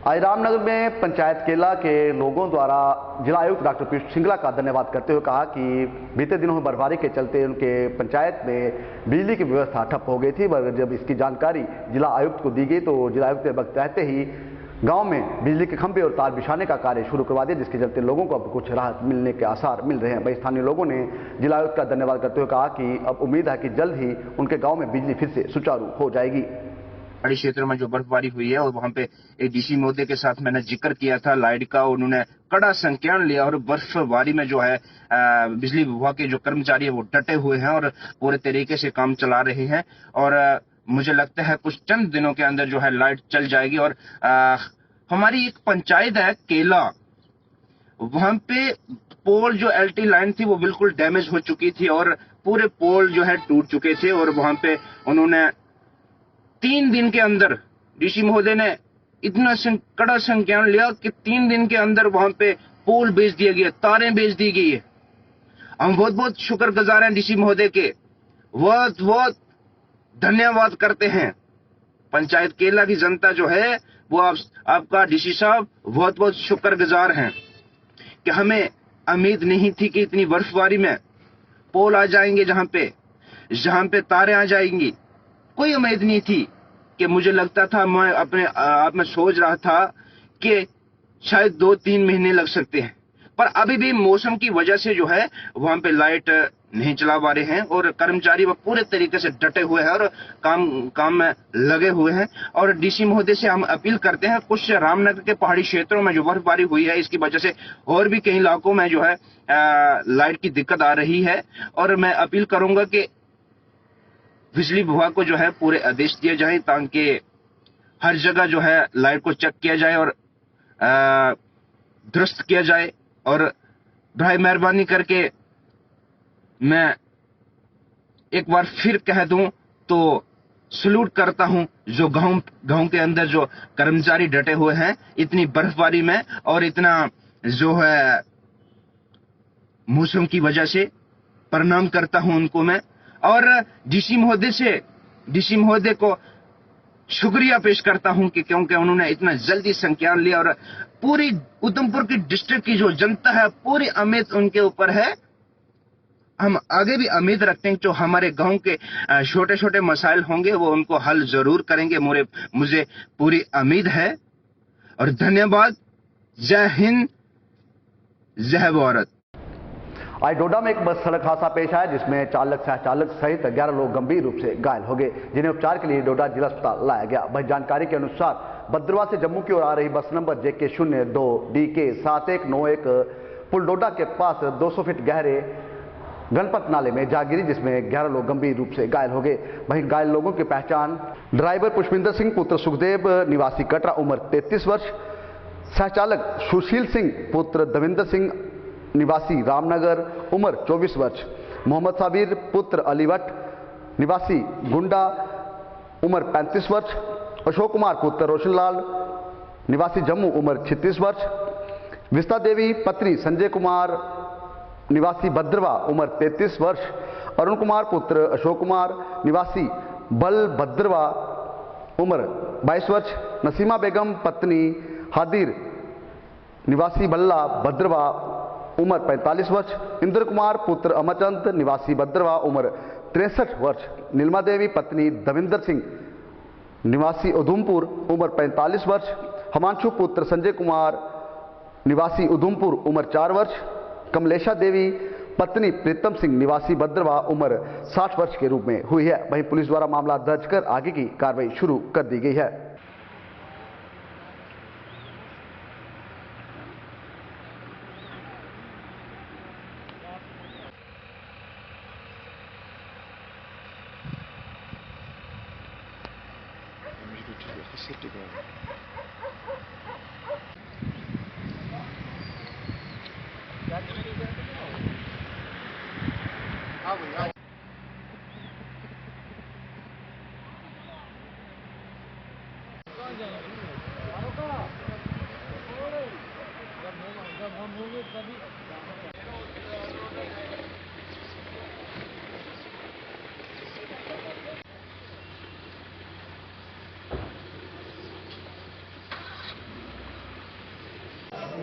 आज रामनगर में पंचायत केला के लोगों द्वारा जिला आयुक्त डॉक्टर पीयूष सिंगला का धन्यवाद करते हुए कहा कि बीते दिनों में बर्फबारी के चलते उनके पंचायत में बिजली की व्यवस्था ठप हो गई थी। मगर जब इसकी जानकारी जिला आयुक्त को दी गई तो जिला आयुक्त ने वक्त रहते ही गांव में बिजली के खंभे और तार बिछाने का कार्य शुरू करवा दिया, जिसके चलते लोगों को अब कुछ राहत मिलने के आसार मिल रहे हैं। वहीं स्थानीय लोगों ने जिला आयुक्त का धन्यवाद करते हुए कहा कि अब उम्मीद है कि जल्द ही उनके गाँव में बिजली फिर से सुचारू हो जाएगी। पहाड़ी क्षेत्र में जो बर्फबारी हुई है और वहां पे एक डीसी महोदय के साथ मैंने जिक्र किया था लाइट का, उन्होंने कड़ा संज्ञान लिया और बर्फबारी में जो है बिजली विभाग के जो कर्मचारी है वो डटे हुए हैं और पूरे तरीके से काम चला रहे हैं। और मुझे लगता है कुछ चंद दिनों के अंदर जो है लाइट चल जाएगी। और हमारी एक पंचायत है केला, वहां पे पोल जो एलटी लाइन थी वो बिल्कुल डैमेज हो चुकी थी और पूरे पोल जो है टूट चुके थे। और वहां पे उन्होंने 3 दिन के अंदर डीसी महोदय ने इतना कड़ा संज्ञान लिया कि 3 दिन के अंदर वहां पे पोल बेच दिया गया, तारें बेच दी गई है। हम बहुत बहुत शुक्रगुजार हैं डीसी महोदय के, बहुत बहुत धन्यवाद करते हैं। पंचायत केला की जनता जो है वो आपका डीसी साहब बहुत बहुत शुक्रगुजार हैं कि हमें उम्मीद नहीं थी कि इतनी बर्फबारी में पोल आ जाएंगे, जहां पे तारें आ जाएंगी। कोई उम्मीद नहीं थी कि मुझे लगता था, मैं अपने आप में सोच रहा था कि शायद 2-3 महीने लग सकते हैं, पर अभी भी मौसम की वजह से जो है वहां पे लाइट नहीं चला पा रहे हैं और कर्मचारी वो पूरे तरीके से डटे हुए हैं और काम में लगे हुए हैं। और डीसी महोदय से हम अपील करते हैं, कुछ रामनगर के पहाड़ी क्षेत्रों में जो बर्फबारी हुई है इसकी वजह से और भी कई इलाकों में जो है लाइट की दिक्कत आ रही है। और मैं अपील करूंगा कि बिजली विभाग को जो है पूरे आदेश दिए जाएं ताकि हर जगह जो है लाइट को चेक किया जाए और दुरुस्त किया जाए। और भाई मेहरबानी करके मैं एक बार फिर कह दूं तो सलूट करता हूं जो गांव के अंदर जो कर्मचारी डटे हुए हैं इतनी बर्फबारी में और इतना जो है मौसम की वजह से, प्रणाम करता हूं उनको मैं। और डीसी महोदय को शुक्रिया पेश करता हूं कि क्योंकि उन्होंने इतना जल्दी संज्ञान लिया और पूरी उधमपुर की डिस्ट्रिक्ट की जो जनता है पूरी उम्मीद उनके ऊपर है। हम आगे भी उम्मीद रखते हैं जो हमारे गांव के छोटे छोटे मसाइल होंगे वो उनको हल जरूर करेंगे, मुझे पूरी उम्मीद है। और धन्यवाद। जय हिंद, जय भारत। आज डोडा में एक बस सड़क हादसा पेश आया जिसमें चालक सह चालक सहित 11 लोग गंभीर रूप से घायल हो गए, जिन्हें उपचार के लिए डोडा जिला अस्पताल लाया गया। वही जानकारी के अनुसार भद्रवा से जम्मू की ओर आ रही बस नंबर JK02 DK 7191 पुल डोडा के पास 200 फीट गहरे गणपत नाले में जा गिरी, जिसमें 11 लोग गंभीर रूप से घायल हो गए। वहीं घायल लोगों की पहचान ड्राइवर पुष्पिंदर सिंह पुत्र सुखदेव निवासी कटरा उम्र 33 वर्ष, सहचालक सुशील सिंह पुत्र दविंदर सिंह निवासी रामनगर उम्र 24 वर्ष, मोहम्मद साबिर पुत्र अलीवट निवासी गुंडा उम्र 35 वर्ष, अशोक कुमार पुत्र रोशनलाल निवासी जम्मू उम्र 36 वर्ष, विस्ता देवी पत्नी संजय कुमार निवासी भद्रवा उम्र 33 वर्ष, अरुण कुमार पुत्र अशोक कुमार निवासी बल भद्रवा उम्र 22 वर्ष, नसीमा बेगम पत्नी हादिर निवासी बल्ला भद्रवा उम्र 45 वर्ष, इंद्र कुमार पुत्र अमरचंद निवासी भद्रवा उम्र 63 वर्ष, नीलमा देवी पत्नी दविंदर सिंह निवासी उधमपुर उम्र 45 वर्ष, हिमांशु पुत्र संजय कुमार निवासी उधमपुर उम्र 4 वर्ष, कमलेशा देवी पत्नी प्रीतम सिंह निवासी भद्रवा उम्र 60 वर्ष के रूप में हुई है। वहीं पुलिस द्वारा मामला दर्ज कर आगे की कार्रवाई शुरू कर दी गई है। जब हम होंगे तभी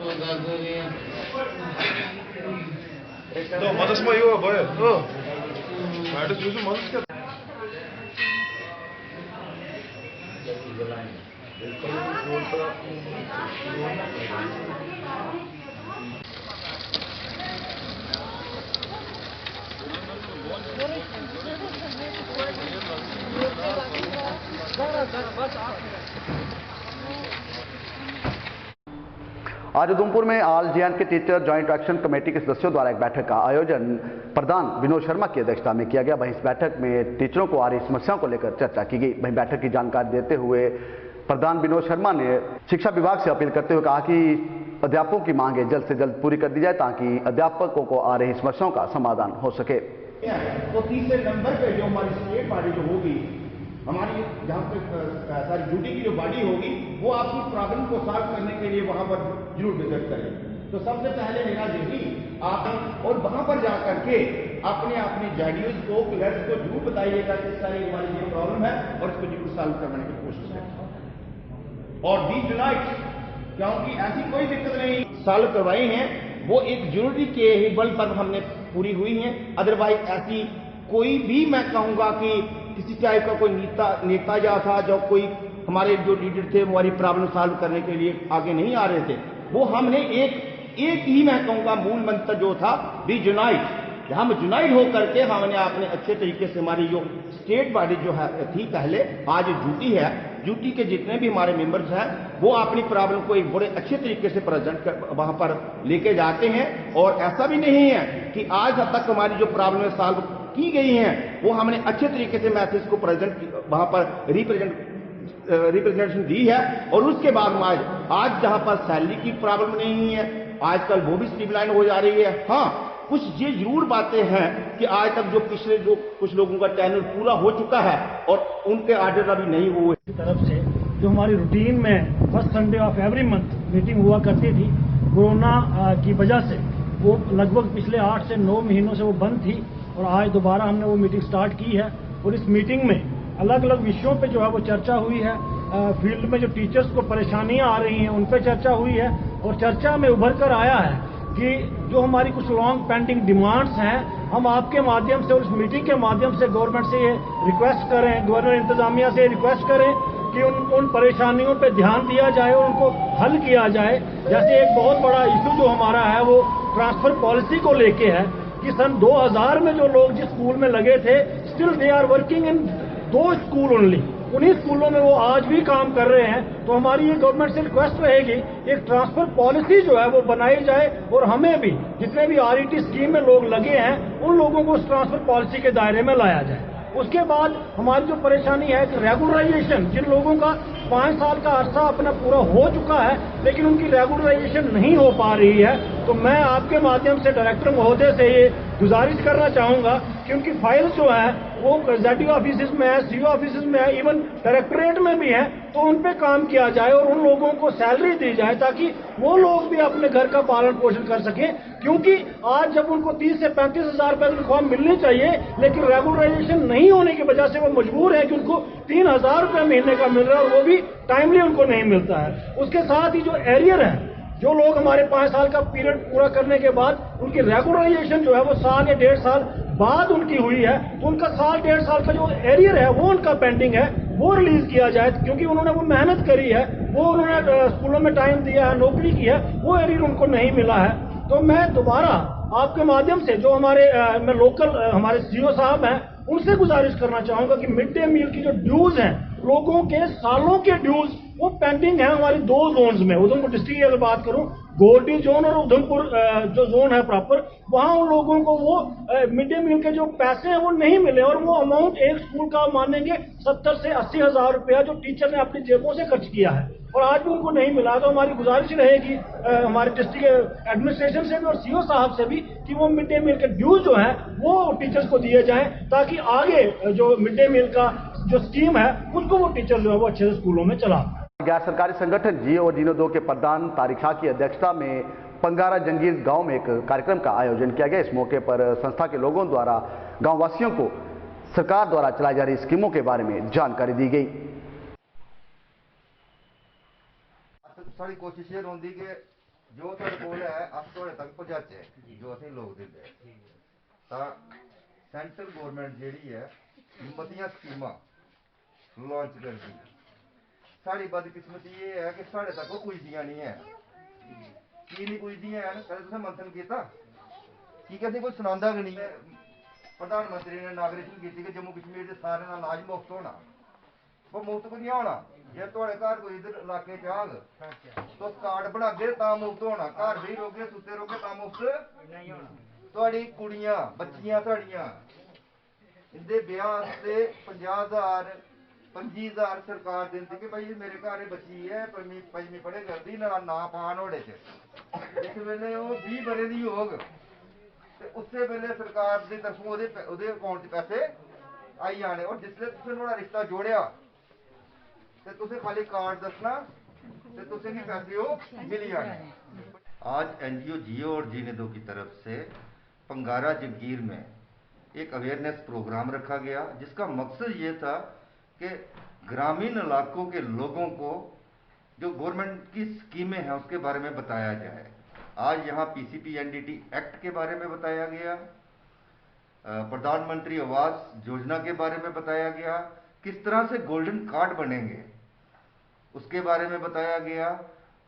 No, malas mo yun, boy. Oh. Ada susu malas ka. आज उधमपुर में all J&K teacher joint action committee के सदस्यों द्वारा एक बैठक का आयोजन प्रधान विनोद शर्मा की अध्यक्षता में किया गया। वहीं इस बैठक में टीचरों को आ रही समस्याओं को लेकर चर्चा की गई। वहीं बैठक की जानकारी देते हुए प्रधान विनोद शर्मा ने शिक्षा विभाग से अपील करते हुए कहा कि अध्यापकों की मांगें जल्द से जल्द पूरी कर दी जाए ताकि अध्यापकों को आ रही समस्याओं का समाधान हो सके। तो 30 नंबर पे जो हमारी स्टेट बॉडी जो होगी, हमारी जहाँ पे सारी ड्यूटी की जो बॉडी होगी, वो आपकी प्रॉब्लम को सॉल्व करने के लिए वहां पर जरूर विजिट करें। तो सबसे पहले मेरा यही आप और वहां पर जा करके अपने जेडीयूज को क्लर्क्स को जरूर बताइएगा कि सारी हमारी ये प्रॉब्लम है और इसको जरूर सॉल्व करने की कोशिश करें। और दी जुनाइट, क्योंकि ऐसी कोई दिक्कत नहीं सॉल्व करवाई है, वो एक जरूरी के ही बल पर हमने पूरी हुई है। अदरवाइज ऐसी कोई भी मैं कहूंगा कि किसी टाइप का कोई नेता या था जो कोई हमारे जो लीडर थे हमारी प्रॉब्लम सॉल्व करने के लिए आगे नहीं आ रहे थे, वो हमने एक ही मैं कहूंगा मूल मंत्र जो था बी यूनाइट। हम यूनाइट होकर के हमने अपने अच्छे तरीके से हमारी जो स्टेट बॉडी जो है थी पहले, आज ड्यूटी है, ड्यूटी के जितने भी हमारे मेंबर्स हैं वो अपनी प्रॉब्लम को एक बड़े अच्छे तरीके से प्रेजेंट कर वहां पर लेके जाते हैं। और ऐसा भी नहीं है कि आज तक हमारी जो प्रॉब्लम सॉल्व की गई हैं वो हमने अच्छे तरीके से मैसेज को प्रेजेंट वहां पर रिप्रेजेंटेशन दी है। और उसके बाद आज जहां पर सैलरी की प्रॉब्लम नहीं है, आजकल वो भी स्ट्रीमलाइन हो जा रही है। हाँ, कुछ ये जरूर बातें हैं कि आज तक जो पिछले जो कुछ लोगों का टेन्योर पूरा हो चुका है और उनके ऑर्डर अभी नहीं हुए। तरफ से जो हमारी रूटीन में first Sunday off every month meeting हुआ करती थी, कोरोना की वजह से वो लगभग पिछले 8 से 9 महीनों से वो बंद थी और आज दोबारा हमने वो मीटिंग स्टार्ट की है। और इस मीटिंग में अलग अलग विषयों पे जो है वो चर्चा हुई है। फील्ड में जो टीचर्स को परेशानियां आ रही हैं उन पे चर्चा हुई है और चर्चा में उभर कर आया है कि जो हमारी कुछ लॉन्ग पेंडिंग डिमांड्स हैं, हम आपके माध्यम से और इस मीटिंग के माध्यम से गवर्नमेंट से ये रिक्वेस्ट करें, गवर्नर इंतजामिया से रिक्वेस्ट करें कि उन परेशानियों पे ध्यान दिया जाए और उनको हल किया जाए। जैसे एक बहुत बड़ा इशू जो हमारा है वो ट्रांसफर पॉलिसी को लेके है कि सन 2000 में जो लोग जिस स्कूल में लगे थे, still they are working in 2 school only, उन्हीं स्कूलों में वो आज भी काम कर रहे हैं। तो हमारी ये गवर्नमेंट से रिक्वेस्ट रहेगी एक ट्रांसफर पॉलिसी जो है वो बनाई जाए और हमें भी जितने भी आरईटी स्कीम में लोग लगे हैं उन लोगों को उस ट्रांसफर पॉलिसी के दायरे में लाया जाए। उसके बाद हमारी जो परेशानी है रेगुलराइजेशन, जिन लोगों का 5 साल का अरसा अपना पूरा हो चुका है लेकिन उनकी रेगुलराइजेशन नहीं हो पा रही है, तो मैं आपके माध्यम से डायरेक्टर महोदय से ये गुजारिश करना चाहूंगा कि उनकी फाइल्स जो है वो एग्जीक्यूटिव ऑफिस में है, सीओ ऑफिस में है, इवन डायरेक्टरेट में भी है, तो उन पे काम किया जाए और उन लोगों को सैलरी दी जाए ताकि वो लोग भी अपने घर का पालन पोषण कर सकें। क्योंकि आज जब उनको 30 से 35 हजार रुपए तनख्वाह मिलनी चाहिए लेकिन रेगुलराइजेशन नहीं होने की वजह से वो मजबूर है कि उनको 3000 रुपए महीने का मिल रहा है और वो भी टाइमली उनको नहीं मिलता है। उसके साथ ही जो एरियर है, जो लोग हमारे 5 साल का पीरियड पूरा करने के बाद उनकी रेगुलराइजेशन जो है वो साल या 1.5 साल बाद उनकी हुई है, तो उनका साल 1.5 साल का जो एरियर है वो उनका पेंडिंग है, वो रिलीज किया जाए। क्योंकि उन्होंने वो मेहनत करी है, वो उन्होंने स्कूलों में टाइम दिया है, नौकरी की है, वो एरियर उनको नहीं मिला है। तो मैं दोबारा आपके माध्यम से जो हमारे मैं लोकल हमारे सीओ साहब हैं उनसे गुजारिश करना चाहूंगा कि मिड डे मील की जो ड्यूज हैं, लोगों के सालों के ड्यूज वो पेंडिंग है हमारी 2 जोन्स में। उधमपुर डिस्ट्रिक्ट की अगर बात करूं, गोल्डी जोन और उधमपुर जो जोन है प्रॉपर, वहां उन लोगों को वो मिड डे मील के जो पैसे हैं वो नहीं मिले और वो अमाउंट एक स्कूल का मानेंगे 70 से 80 हजार रुपया जो टीचर ने अपनी जेबों से खर्च किया है और आज भी उनको नहीं मिला। तो हमारी गुजारिश रहेगी हमारे डिस्ट्रिक्ट एडमिनिस्ट्रेशन से भी और सीओ साहब से भी कि वो मिड डे मील के ड्यूज जो है वो टीचर्स को दिए जाएं ताकि आगे जो मिड डे मील का जो स्कीम है उसको वो टीचर जो है वो अच्छे से स्कूलों में चला। गैर सरकारी संगठन जियो और जिनो 2 के प्रधान तारिक शाह की अध्यक्षता में पंगारा जंगीर गांव में एक कार्यक्रम का आयोजन किया गया। इस मौके पर संस्था के लोगों द्वारा गांव वासियों को सरकार द्वारा चलाई जा रही स्कीमों के बारे में जानकारी दी गई। सारी कोशिश ये होती कि ਜੋ ਤੁਹਾਡੇ ਕੋਲ ਹੈ ਅਸ ਤੁਹਾਡੇ ਤੱਕ ਪਹੁੰਚਾਚੇ ਜੋ ਅਸੀਂ ਲੋਕ ਦਿੰਦੇ ਤਾਂ ਸੈਂਟਰਲ ਗਵਰਨਮੈਂਟ ਜਿਹੜੀ ਹੈ ਮਤੀਆਂ ਸਕੀਮਾਂ ਲਾਂਚ ਕਰਦੀ ਸਾਡੀ ਬਦਕਿਸਮਤੀ ਇਹ ਹੈ ਕਿ ਸਾਡੇ ਤੱਕ ਉਹ ਪੁੱਜਦੀਆਂ ਨਹੀਂ ਹੈ ਕੀ ਨਹੀਂ ਪੁੱਜਦੀਆਂ ਹਨ ਕਦੇ ਤੁਸੀਂ ਮੰਥਨ ਕੀਤਾ ਕੀ ਕਹਿੰਦੇ ਕੋਈ ਸੁਣਾਉਂਦਾ ਕਿ ਨਹੀਂ ਪ੍ਰਧਾਨ ਮੰਤਰੀ ਨੇ ਨਾਗਰਿਕਤਾ ਕੀਤੀ ਕਿ ਜੰਮੂ ਕਸ਼ਮੀਰ ਦੇ ਸਾਰੇ ਨਾਲ ਇਲਾਜ ਮੁਫਤ ਹੋਣਾ वो मुफ्त को नहीं होना जे थोड़े घर कोई इधर इलाके च आग तो कार्ड बनागे तां मुफ्त होना घर भी रोगे सुते रोगे तां मुफ्त नहीं होना थोड़ी कुड़ियां बच्चियां थोड़ियां इनके ब्याह से 50,000 25,000 सरकार देती कि भाई मेरे घर बच्ची है पंजवीं पढ़े करती ना पान होड़े च इस वेले वो 20 बरे दी होग ते उसे वेले सरकार की तरफों ओदे अकाउंट च पैसे आई जाने और जिसले तुसें नोड़ा रिश्ता जोड़िया ते तुसें खाली कार्ड दसना ते तुसें भी पैसे वो मिल जाने। आज एनजीओ जियो और जीनेदो की तरफ से पंगारा जगीर में एक अवेयरनेस प्रोग्राम रखा गया जिसका मकसद ये था कि ग्रामीण इलाकों के लोगों को जो गवर्नमेंट की स्कीमें हैं उसके बारे में बताया जाए। आज यहाँ PCPNDT एक्ट के बारे में बताया गया, प्रधानमंत्री आवास योजना के बारे में बताया गया, किस तरह से गोल्डन कार्ड बनेंगे उसके बारे में बताया गया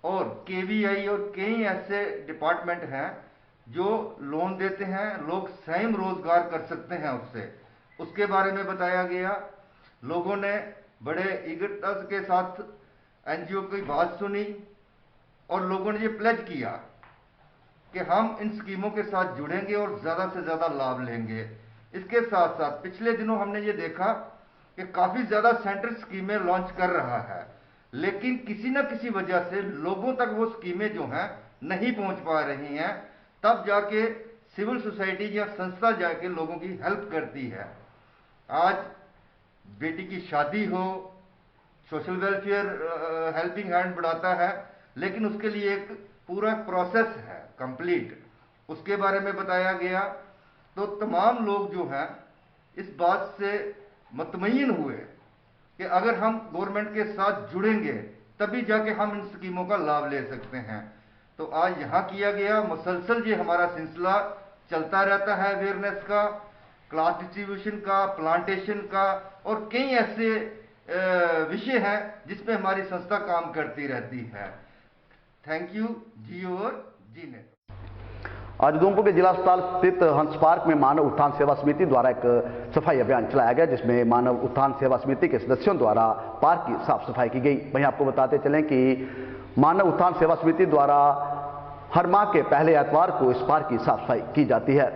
और KVI और कई ऐसे डिपार्टमेंट हैं जो लोन देते हैं, लोग स्वयं रोजगार कर सकते हैं उसके बारे में बताया गया। लोगों ने बड़े ईगरता के साथ एनजीओ की बात सुनी और लोगों ने ये प्लेज किया कि हम इन स्कीमों के साथ जुड़ेंगे और ज़्यादा से ज़्यादा लाभ लेंगे। इसके साथ साथ पिछले दिनों हमने ये देखा कि काफ़ी ज़्यादा सेंटर स्कीमें लॉन्च कर रहा है लेकिन किसी न किसी वजह से लोगों तक वो स्कीमें जो हैं नहीं पहुंच पा रही हैं, तब जाके सिविल सोसाइटी या संस्था जाके लोगों की हेल्प करती है। आज बेटी की शादी हो, सोशल वेलफेयर हेल्पिंग हैंड बढ़ाता है लेकिन उसके लिए एक पूरा प्रोसेस है कंप्लीट, उसके बारे में बताया गया। तो तमाम लोग जो हैं इस बात से मुतमईन हुए कि अगर हम गवर्नमेंट के साथ जुड़ेंगे तभी जाके हम इन स्कीमों का लाभ ले सकते हैं। तो आज यहाँ किया गया मुसलसल ये हमारा सिलसिला चलता रहता है अवेयरनेस का, क्लास डिस्ट्रीब्यूशन का, प्लांटेशन का और कई ऐसे विषय हैं जिसमें हमारी संस्था काम करती रहती है। थैंक यू जियो और जीने। आज उधमपुर के जिला अस्पताल स्थित हंस पार्क में मानव उत्थान सेवा समिति द्वारा एक सफाई अभियान चलाया गया जिसमें मानव उत्थान सेवा समिति के सदस्यों द्वारा पार्क की साफ सफाई की गई। वहीं आपको बताते चलें कि मानव उत्थान सेवा समिति द्वारा हर माह के पहले एतवार को इस पार्क की साफ सफाई की जाती है।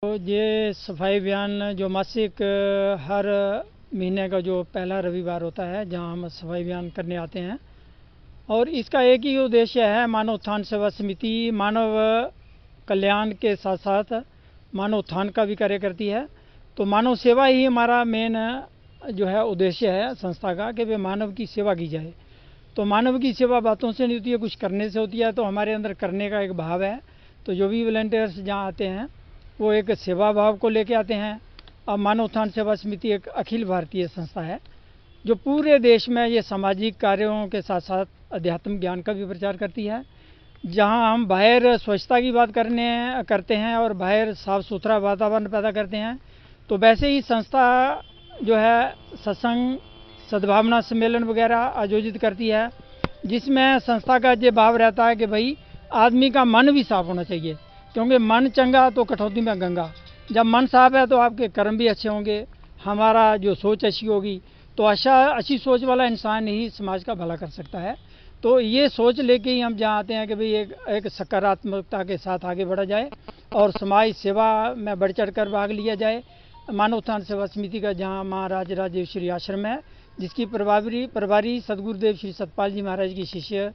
तो ये सफाई अभियान जो मासिक हर महीने का जो पहला रविवार होता है जहां हम सफाई अभियान करने आते हैं और इसका एक ही उद्देश्य है मानव उत्थान सेवा समिति मानव कल्याण के साथ साथ मानव उत्थान का भी कार्य करती है। तो मानव सेवा ही हमारा मेन जो है उद्देश्य है संस्था का कि वे मानव की सेवा की जाए। तो मानव की सेवा बातों से नहीं होती है, कुछ करने से होती है। तो हमारे अंदर करने का एक भाव है। तो जो भी वॉलंटियर्स जहाँ आते हैं वो एक सेवा भाव को लेके आते हैं। अब मानव उत्थान सेवा समिति एक अखिल भारतीय संस्था है जो पूरे देश में ये सामाजिक कार्यों के साथ साथ अध्यात्म ज्ञान का भी प्रचार करती है। जहां हम बाहर स्वच्छता की बात करते हैं और बाहर साफ सुथरा वातावरण पैदा करते हैं, तो वैसे ही संस्था जो है सत्संग सद्भावना सम्मेलन वगैरह आयोजित करती है जिसमें संस्था का ये भाव रहता है कि भाई आदमी का मन भी साफ होना चाहिए, क्योंकि मन चंगा तो कठौती में गंगा। जब मन साफ है तो आपके कर्म भी अच्छे होंगे, हमारा जो सोच अच्छी होगी, तो अच्छी सोच वाला इंसान ही समाज का भला कर सकता है। तो ये सोच लेके ही हम जहाँ आते हैं कि भाई एक सकारात्मकता के साथ आगे बढ़ा जाए और समाज सेवा में बढ़ चढ़ कर भाग लिया जाए। मानव उत्थान सेवा समिति का जहाँ महाराज राजेश्वरी आश्रम है, जिसकी प्रभारी सदगुरुदेव श्री सतपाल जी महाराज की शिष्य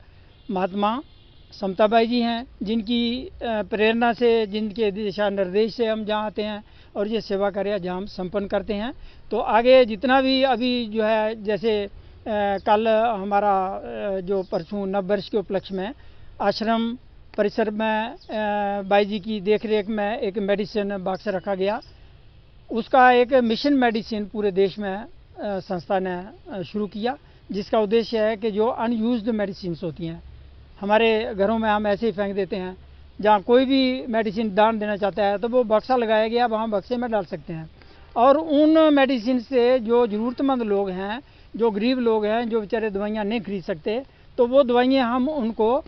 महात्मा समताबाई जी हैं, जिनकी प्रेरणा से, जिनके दिशा निर्देश से हम जहाँ आते हैं और ये सेवा कार्य जहाँ हम संपन्न करते हैं। तो आगे जितना भी अभी जो है, जैसे कल हमारा जो परसों नववर्ष के उपलक्ष्य में आश्रम परिसर में बाई जी की देखरेख में एक मेडिसिन बॉक्स रखा गया, उसका एक मिशन मेडिसिन पूरे देश में संस्था ने शुरू किया, जिसका उद्देश्य है कि जो अनयूज्ड मेडिसिन होती हैं हमारे घरों में हम ऐसे ही फेंक देते हैं, जहाँ कोई भी मेडिसिन दान देना चाहता है तो वो बक्सा लगाया गया, वहाँ बक्से में डाल सकते हैं। और उन मेडिसिन से जो ज़रूरतमंद लोग हैं, जो गरीब लोग हैं, जो बेचारे दवाइयाँ नहीं खरीद सकते, तो वो दवाइयाँ हम उनको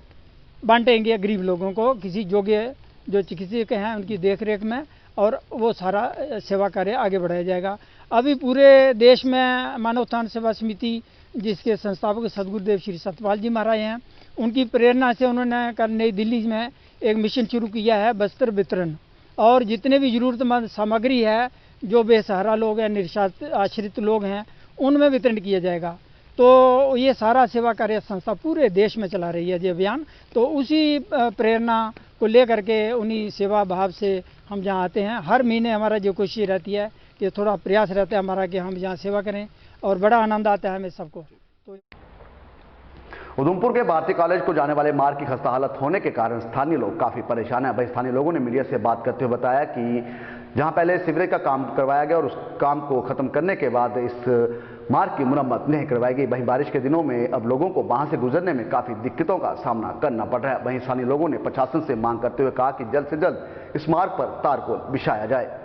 बांटेंगे गरीब लोगों को, किसी योग्य जो चिकित्सक हैं उनकी देखरेख में, और वो सारा सेवा कार्य आगे बढ़ाया जाएगा। अभी पूरे देश में मानव उत्थान सेवा समिति, जिसके संस्थापक सदगुरुदेव श्री सतपाल जी महाराज हैं, उनकी प्रेरणा से उन्होंने कल नई दिल्ली में एक मिशन शुरू किया है वस्त्र वितरण, और जितने भी ज़रूरतमंद सामग्री है, जो बेसहारा लोग हैं, निराश्रित लोग हैं, उनमें वितरण किया जाएगा। तो ये सारा सेवा कार्य संस्था पूरे देश में चला रही है ये अभियान। तो उसी प्रेरणा को लेकर के, उन्हीं सेवा भाव से हम जहाँ आते हैं, हर महीने हमारा जो कोशिश रहती है कि थोड़ा प्रयास रहता है हमारा कि हम यहाँ सेवा करें, और बड़ा आनंद आता है हमें सबको। तो उधमपुर के भारती कॉलेज को जाने वाले मार्ग की खस्ता हालत होने के कारण स्थानीय लोग काफी परेशान हैं। वहीं स्थानीय लोगों ने मीडिया से बात करते हुए बताया कि जहां पहले सीवरेज का काम करवाया गया और उस काम को खत्म करने के बाद इस मार्ग की मुरम्मत नहीं करवाई गई। वहीं बारिश के दिनों में अब लोगों को वहां से गुजरने में काफी दिक्कतों का सामना करना पड़ रहा है। वहीं स्थानीय लोगों ने प्रशासन से मांग करते हुए कहा कि जल्द से जल्द इस मार्ग पर तारकोल बिछाया जाए।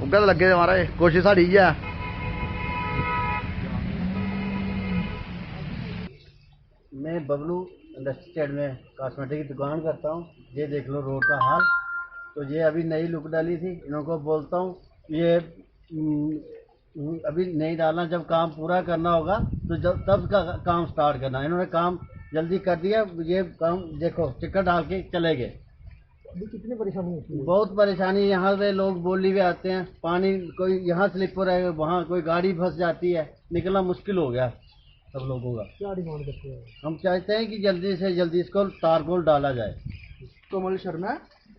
उग्गा तो लगे हमारा कोशिश साड़ी है। मैं बबलू इंडस्ट्री साइड में कॉस्मेटिक की दुकान करता हूँ। ये देख लो रोड का हाल। तो ये अभी नई लुक डाली थी, इनको बोलता हूँ ये अभी नहीं डालना, जब काम पूरा करना होगा तो जब तब का काम स्टार्ट करना। इन्होंने काम जल्दी कर दिया, ये काम देखो टिकट डाल के चले गए। अभी कितनी परेशानी होती है? बहुत परेशानी। यहाँ पे लोग बोली हुए आते हैं, पानी कोई यहाँ स्लिपर है, वहाँ कोई गाड़ी फंस जाती है, निकलना मुश्किल हो गया सब लोगों का। क्या डिमांड करते हैं? हम चाहते हैं कि जल्दी से जल्दी इसको तारकोल डाला जाए। कमल शर्मा है,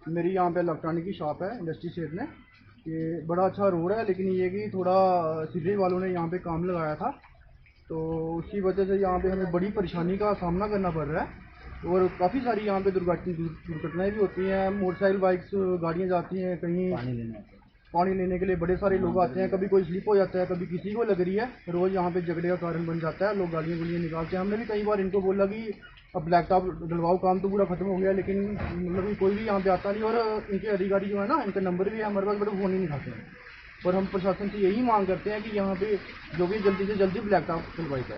मेरी यहाँ पे इलेक्ट्रॉनिक की शॉप है इंडस्ट्री स्टेट में। ये बड़ा अच्छा रोड है, लेकिन ये कि थोड़ा सीवरेज वालों ने यहाँ पे काम लगाया था, तो उसकी वजह से यहाँ पे हमें बड़ी परेशानी का सामना करना पड़ रहा है। और काफ़ी सारी यहाँ पे दुर्घटनाएं भी होती हैं। मोटरसाइकिल बाइक्स गाड़ियाँ जाती हैं, कहीं पानी लेने के लिए बड़े सारे लोग आते हैं, कभी कोई स्लिप हो जाता है, कभी किसी को लग रही है। रोज़ यहाँ पे झगड़े का कारण बन जाता है, लोग गाड़ियाँ गुड़ियाँ निकालते हैं। हमने भी कई बार इनको बोला कि अब ब्लैक टॉप डलवाओ, काम तो पूरा खत्म हो गया, लेकिन मतलब कोई भी यहाँ पे आता नहीं। और इनके अधिकारी जो है ना, इनका नंबर भी है हमारे पास, बट फ़ोन ही नहीं उठाते हैं। और हम प्रशासन से यही मांग करते हैं कि यहाँ पे जो भी जल्दी से जल्दी ब्लैक टॉप डलवाई जाए।